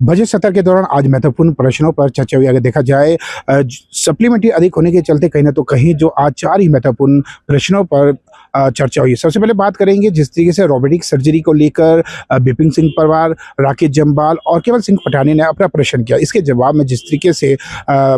Budget सत्र के दौरान आज महत्वपूर्ण प्रश्नों पर चर्चा हुई। अगर देखा जाए सप्लीमेंट्री अधिक होने के चलते कहीं ना तो कहीं जो आज 4 ही महत्वपूर्ण प्रश्नों पर चर्चा हुई। सबसे पहले बात करेंगे जिस तरीके से रोबोटिक सर्जरी को लेकर बिपिन सिंह परमार, राकेश जम्वाल और केवल सिंह पठानिया ने अपना प्रश्न किया। इसके जवाब में जिस तरीके से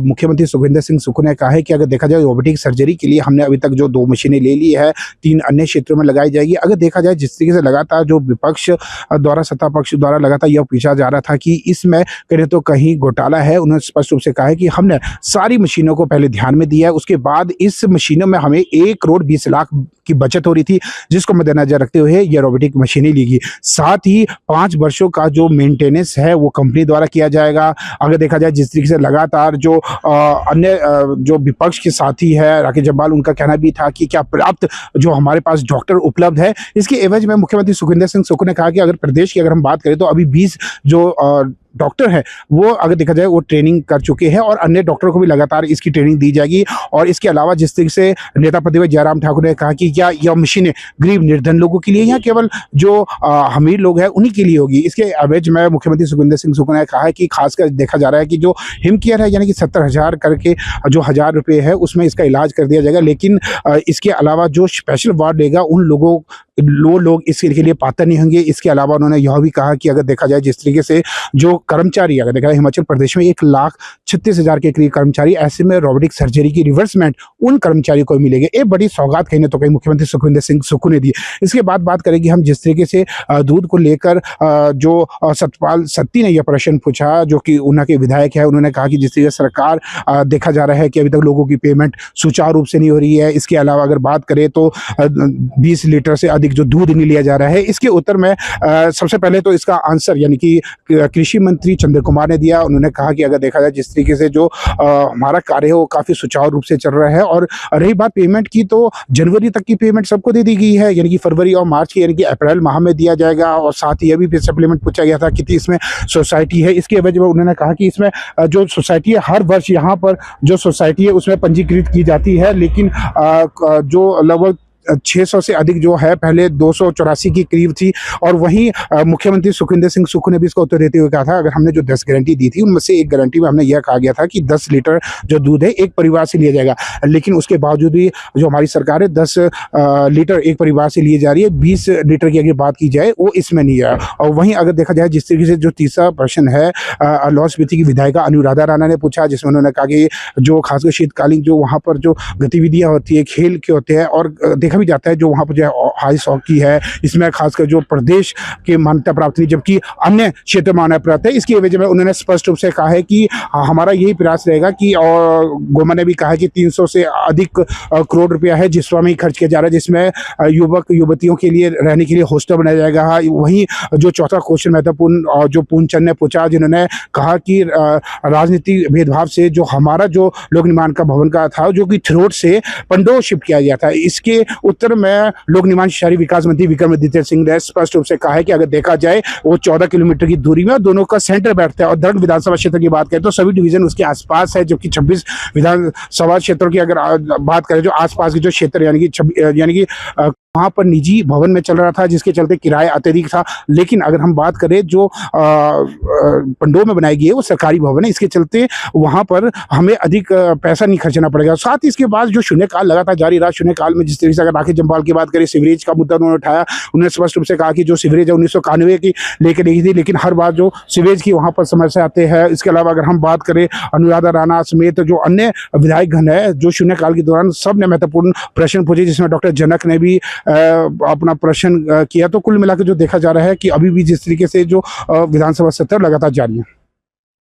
मुख्यमंत्री सुखविंदर सिंह सुक्खू ने कहा है कि अगर देखा जाए रोबोटिक सर्जरी के लिए हमने अभी तक जो 2 मशीनें ले ली है, 3 अन्य क्षेत्रों में लगाई जाएगी। अगर देखा जाए जिस तरीके से लगातार जो विपक्ष द्वारा सत्ता पक्ष द्वारा लगातार यह पूछा जा रहा था कि इसमें कहीं तो कहीं घोटाला है, उन्होंने स्पष्ट रूप से कहा है कि हमने सारी मशीनों को पहले ध्यान में दिया है, उसके बाद इस मशीनों में हमें 1 करोड़ 20 लाख की बचत हो रही थी, जिसको मद्देनजर रखते हुए ये रोबोटिक मशीनें ली गई। साथ ही 5 वर्षों का जो मेंटेनेंस है वो कंपनी द्वारा किया जाएगा। अगर देखा जाए जिस तरीके से लगातार जो अन्य जो विपक्ष के साथी है राकेश जम्वाल, उनका कहना भी था कि क्या पर्याप्त जो हमारे पास डॉक्टर उपलब्ध है। इसके एवज में मुख्यमंत्री सुखविंदर सिंह सुक्खू ने कहा कि अगर प्रदेश की अगर हम बात करें तो अभी 20 जो डॉक्टर है वो अगर देखा जाए वो ट्रेनिंग कर चुके हैं और अन्य डॉक्टरों को भी लगातार इसकी ट्रेनिंग दी जाएगी। और इसके अलावा जिस तरीके से नेता प्रतिपक्ष जयराम ठाकुर ने कहा कि क्या यह मशीनें गरीब निर्धन लोगों के लिए या केवल जो अमीर लोग हैं उन्हीं के लिए होगी। इसके एवज में मुख्यमंत्री सुखविंदर सिंह सुक्खू ने कहा है कि खासकर देखा जा रहा है कि जो हिमकेयर है यानी कि 70,000 करके जो 1,000 रुपये है उसमें इसका इलाज कर दिया जाएगा, लेकिन इसके अलावा जो स्पेशल वार्ड लेगा उन लोग इसके लिए पात्र नहीं होंगे। इसके अलावा उन्होंने यह भी कहा कि अगर देखा जाए जिस तरीके से जो कर्मचारी अगर देखा जाए हिमाचल प्रदेश में 1,36,000 के करीब कर्मचारी, ऐसे में रोबोटिक सर्जरी की रिवर्समेंट उन कर्मचारियों को मिलेगी। एक बड़ी सौगात कहीं ना तो कहीं मुख्यमंत्री सुखविंदर सिंह सुक्खू ने दी। इसके बाद बात करेंगे हम जिस तरीके से दूध को लेकर जो सतपाल सत्ती ने यह प्रश्न पूछा, जो कि उनके विधायक है। उन्होंने कहा कि जिस तरीके से सरकार देखा जा रहा है कि अभी तक लोगों की पेमेंट सुचारू रूप से नहीं हो रही है। इसके अलावा अगर बात करें तो 20 लीटर से जो दूध नहीं लिया जा रहा है। इसके उत्तर में सबसे पहले तो इसका आंसर यानी कि कृषि मंत्री चंद्र कुमार ने दिया। उन्होंने कहा कि अगर देखा जाए जिस तरीके से जो हमारा कार्य है वो काफी सुचारू रूप से चल रहा है। और रही बात पेमेंट की तो जनवरी तक की पेमेंट सबको दे दी गई है, यानी कि फरवरी और मार्च की यानी कि अप्रैल माह में दिया जाएगा। और साथ ही अभी सप्लीमेंट पूछा गया था कितनी इसमें सोसाइटी है। इसके वजह में उन्होंने कहा कि इसमें जो सोसाइटी है हर वर्ष यहाँ पर जो सोसाइटी है उसमें पंजीकृत की जाती है, लेकिन जो लगभग 600 से अधिक जो है पहले 284 की करीब थी। और वहीं मुख्यमंत्री सुखविंदर सिंह सुक्खू ने भी इसका उत्तर देते हुए कहा था अगर हमने जो 10 गारंटी दी थी उनमें से एक गारंटी में हमने यह कहा गया था कि 10 लीटर जो दूध है एक परिवार से लिया जाएगा, लेकिन उसके बावजूद भी जो हमारी सरकार है 10 लीटर एक परिवार से लिए जा रही है। 20 लीटर की अगर बात की जाए वो इसमें नहीं है। और वहीं अगर देखा जाए जिस तरीके से जो तीसरा प्रश्न है लाहौल स्पीति की विधायिका अनुराधा राणा ने पूछा, जिसमें उन्होंने कहा कि जो खासकर शीतकालीन जो वहाँ पर जो गतिविधियाँ होती है, खेल के होते हैं और देखा भी जाता है जो वहाँ पर जो है आइस हॉकी है, इसमें खासकर जो प्रदेश की मान्यता प्राप्त नहीं जबकि अन्य क्षेत्र में मान्यता प्राप्त है। इसकी वजह में उन्होंने स्पष्ट रूप से कहा है कि हमारा यही प्रयास रहेगा कि और गोमा ने भी कहा है कि 300 से अधिक करोड़ रुपया है जिसमें ही खर्च किया जा रहा है, जिसमें युवक युवतियों के लिए रहने के लिए हॉस्टल बनाया जाएगा। वहीं जो चौथा क्वेश्चन महत्वपूर्ण जो पूर्णचंद ने पूछा, जिन्होंने कहा कि राजनीतिक भेदभाव से जो हमारा जो लोक निर्माण का भवन का था जो कि थ्रोट से पंडोर शिफ्ट किया गया था, इसके उत्तर में लोक निर्माण शहरी विकास मंत्री विक्रमादित्य सिंह ने स्पष्ट रूप से कहा है कि अगर देखा जाए वो 14 किलोमीटर की दूरी में और दोनों का सेंटर बैठता है। और दरअसल विधानसभा क्षेत्र की बात करें तो सभी डिवीजन उसके आसपास है, जबकि 26 विधानसभा क्षेत्रों की अगर बात करें जो आसपास के जो क्षेत्र यानी कि वहाँ पर निजी भवन में चल रहा था, जिसके चलते किराया अत्यधिक था। लेकिन अगर हम बात करें जो पंडोर में बनाई गई है वो सरकारी भवन है, इसके चलते वहाँ पर हमें अधिक पैसा नहीं खर्चना पड़ेगा। साथ ही इसके बाद जो शून्यकाल लगातार जारी रहा, शून्यकाल में जिस तरीके से अगर राकेश जम्वाल की बात करें सीवरेज का मुद्दा उन्होंने उठाया। उन्होंने स्पष्ट रूप से कहा कि जो सीवरेज है 1991 की लेकर नहीं थी, लेकिन हर बार जो सीवरेज की वहाँ पर समस्या आते हैं। इसके अलावा अगर हम बात करें अनुराधा राणा समेत जो अन्य विधायकगण है जो शून्यकाल के दौरान सब ने महत्वपूर्ण प्रश्न पूछे, जिसमें डॉक्टर जनक ने भी अपना प्रश्न किया। तो कुल मिलाकर जो देखा जा रहा है कि अभी भी जिस तरीके से जो विधानसभा सत्र लगातार जारी है।